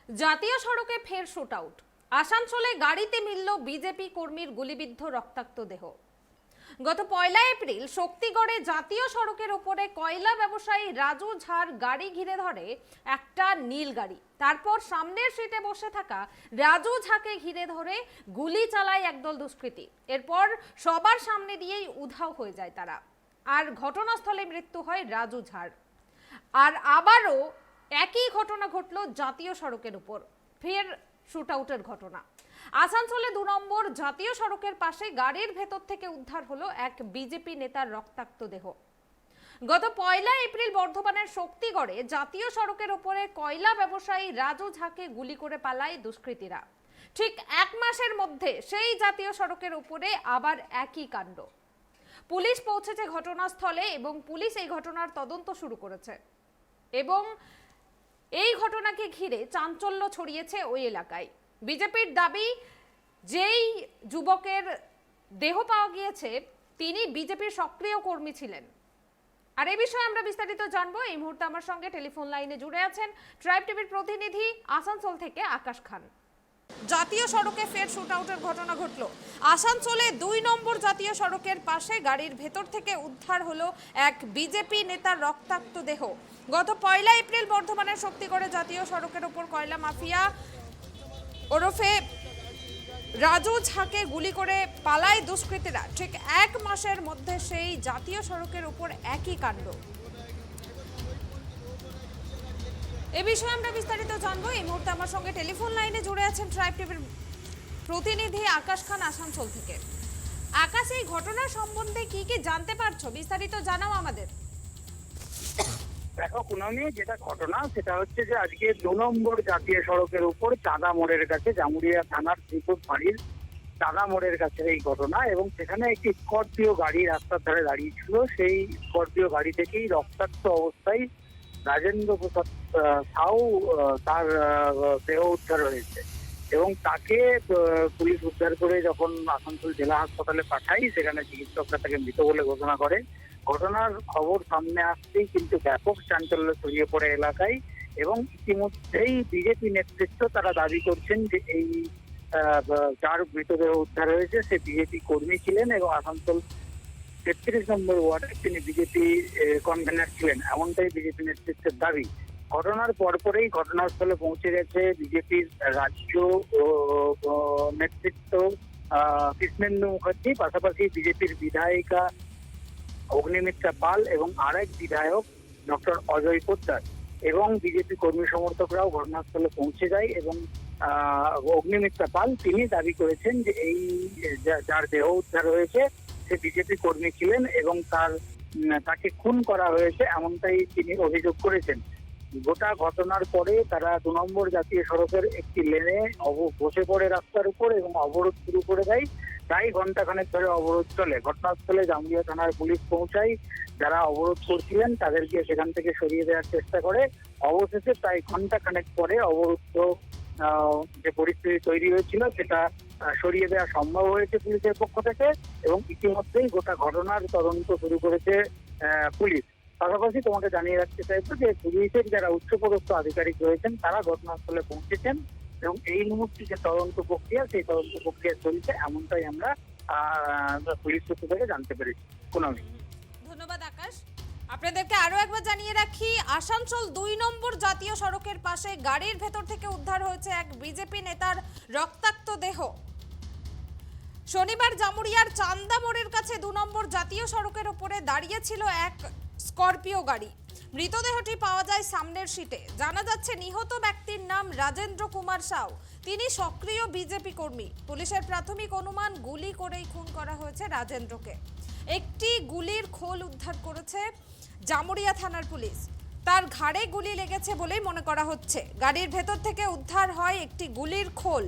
জাতীয় সড়কে ফের শুট আউট। আসানসোলে গাড়িতে মিলল বিজেপি কর্মীর গুলিবিদ্ধ রক্তাক্ত দেহ। গত 1 এপ্রিল শক্তিগড়ে জাতীয় সড়কের উপরে কয়লা ব্যবসায়ী রাজু ঝাড় গাড়ি ঘিরে ধরে একটা নীল গাড়ি। তারপর সামনের সিটে বসে থাকা রাজু ঝাকে ঘিরে ধরে গুলি চালায় একদল দুষ্কৃতী। এরপর সবার সামনে দিয়েই উধাও হয়ে যায় তারা। আর ঘটনাস্থলে মৃত্যু হয় রাজু ঝাড়। আর আবারও একই ঘটনা ঘটলো জাতীয় সড়কের উপর, ফের শুট আউটের ঘটনা। আসানসোলে 2 নম্বর জাতীয় সড়কের পাশে গাড়ির ভেতর থেকে উদ্ধার হলো এক বিজেপি নেতার রক্তাক্ত দেহ। গত 1 এপ্রিল বর্ধমানের শক্তিগড়ে জাতীয় সড়কের উপরে কয়লা ব্যবসায়ী রাজু ঝাকে গুলি করে পালায় দুষ্কৃতীরা। ঠিক 1 মাসের মধ্যে সেই জাতীয় সড়কের উপরে আবার একই কাণ্ড। পুলিশ পৌঁছেছে ঘটনাস্থলে এবং পুলিশ এই ঘটনার তদন্ত শুরু করেছে এবং এই ঘটনাকে ঘিরে চাঞ্চল্য ছড়িয়েছে ওই এলাকায়। বিজেপির দাবি, যেই যুবকের দেহ পাওয়া গিয়েছে তিনি বিজেপির সক্রিয় কর্মী ছিলেন। আর এই বিষয়ে আমরা বিস্তারিত জানবো। এই মুহূর্তে আমার সঙ্গে টেলিফোন লাইনে জুড়ে আছেন ট্রাইব টিভির প্রতিনিধি আসানসোল থেকে আকাশ খান। জাতীয় সড়কে ফের শুট আউটের ঘটনা ঘটল। আসানসোলে 2 নম্বর জাতীয় সড়কের পাশে গাড়ির ভেতর থেকে উদ্ধার হলো এক বিজেপি নেতার রক্তাক্ত দেহ। গত 1 এপ্রিল বর্ধমানের শক্তিগড়ে জাতীয় সড়কের উপর কয়লা মাফিয়া ওরফে রাজু ঝাকে গুলি করে পালায় দুষ্কৃতীরা। ঠিক 1 মাসের মধ্যে সেই জাতীয় সড়কের উপর একই কাণ্ড। এই বিষয়ে আমরা বিস্তারিত জানবো। এই মুহূর্তে আমার সঙ্গে টেলিফোন লাইনে জুড়ে আছেন ট্রাইব টিভির প্রতিনিধি আকাশ খান আসানসোল থেকে। আকাশ, এই ঘটনা সম্বন্ধে কি কি জানতে পারছো, বিস্তারিত জানাও আমাদের। দেখো কুনামি, যেটা ঘটনা সেটা হচ্ছে যে আজকে 2 নম্বর জাতীয় সড়কের উপর চাঁদা মোড়ের কাছে, জামুরিয়া থানার ত্রিপুর ফাঁড়ির চাঁদা মোড়ের কাছে এই ঘটনা। এবং সেখানে একটি স্করপিও গাড়ি রাস্তার ধারে দাঁড়িয়ে ছিল। সেই স্করপিও গাড়ি থেকেই রক্তাক্ত অবস্থায় রাজেন্দ্র প্রসাদ সাউ তার দেহ উদ্ধার হয়েছে এবং তাকে পুলিশ উদ্ধার করে যখন আসানসোল জেলা হাসপাতালে পাঠায়, সেখানে চিকিৎসকরা তাকে মৃত বলে ঘোষণা করে। ঘটনার খবর সামনে আসতেই কিন্তু ব্যাপক চাঞ্চল্য ছড়িয়ে পড়ে এলাকায় এবং ইতিমধ্যেই বিজেপি নেতৃত্ব তারা দাবি করছেন যে এই যার মৃতদেহ উদ্ধার হয়েছে সে বিজেপি কর্মী ছিলেন এবং আসানসোল 33 নম্বর ওয়ার্ডে তিনি বিজেপি কনভেনার ছিলেন, এমনটাই বিজেপি নেতৃত্বের দাবি। ঘটনার পরপরেই ঘটনাস্থলে পৌঁছে গেছে বিজেপির রাজ্য নেতৃত্ব কৃষ্ণেন্দু মুখার্জি, পাশাপাশি বিজেপির বিধায়িকা অগ্নিমিত্রা পাল এবং আরেক বিধায়ক ডক্টর অজয় পোদ্দার এবং বিজেপি কর্মী সমর্থকরাও ঘটনাস্থলে পৌঁছে যায়। এবং অগ্নিমিত্রা পাল তিনি দাবি করেছেন যে এই যার দেহ উদ্ধার হয়েছে সে বিজেপি কর্মী ছিলেন এবং তাকে খুন করা হয়েছে, এমনটাই তিনি অভিযোগ করেছেন। গোটা ঘটনার পরে তারা 2 নম্বর জাতীয় সড়কের একটি লেনে বসে পড়ে রাস্তার উপর এবং অবরোধ শুরু করে দেয়। তাই ঘন্টাখানেক ধরে অবরোধ চলে। ঘটনাস্থলে জামুরিয়া থানার পুলিশ পৌঁছায়, যারা অবরোধ করছিলেন তাদেরকে সেখান থেকে সরিয়ে দেওয়ার চেষ্টা করে। অবশেষে প্রায় ঘন্টাখানেক পরে অবরুদ্ধ যে পরিস্থিতি তৈরি হয়েছিল সেটা সরিয়ে দেওয়া সম্ভব হয়েছে পুলিশের পক্ষ থেকে এবং ইতিমধ্যেই গোটা ঘটনার তদন্ত শুরু করেছে পুলিশ। পাশাপাশি তোমাকে জানিয়ে রাখতে চাইবো যে পুলিশের যারা উচ্চপদস্থ আধিকারিক রয়েছেন তারা ঘটনাস্থলে পৌঁছেছেন এবং এই মুহূর্তে যে তদন্ত প্রক্রিয়া সেই তদন্ত প্রক্রিয়া চলছে, এমনটাই আমরা পুলিশ সূত্র থেকে জানতে পেরেছি। কুনামি, ধন্যবাদ আকাশ। আপনাদেরকে আরো একবার জানিয়ে রাখি, আসানসোল 2 নম্বর জাতীয় সড়কের পাশে গাড়ির ভেতর থেকে উদ্ধার হয়েছে এক বিজেপি নেতার রক্তাক্ত দেহ। শনিবার জামুরিয়ার চান্দা মোড়ের কাছে 2 নম্বর জাতীয় সড়কের উপরে দাঁড়িয়ে ছিল এক স্করপিও গাড়ি। মৃতদেহটি পাওয়া যায় সামনের সিটে। জানা যাচ্ছে নিহত ব্যক্তির নাম রাজেন্দ্র কুমার সাউ, তিনি সক্রিয় বিজেপি কর্মী। পুলিশের প্রাথমিক অনুমান গুলি করেই খুন করা হয়েছে রাজেন্দ্রকে। একটি গুলির খোল উদ্ধার করেছে জামুরিয়া থানার পুলিশ। তার ঘাড়ে গুলি লেগেছে বলেই মনে করা হচ্ছে। গাড়ির ভেতর থেকে উদ্ধার হয় একটি গুলির খোল।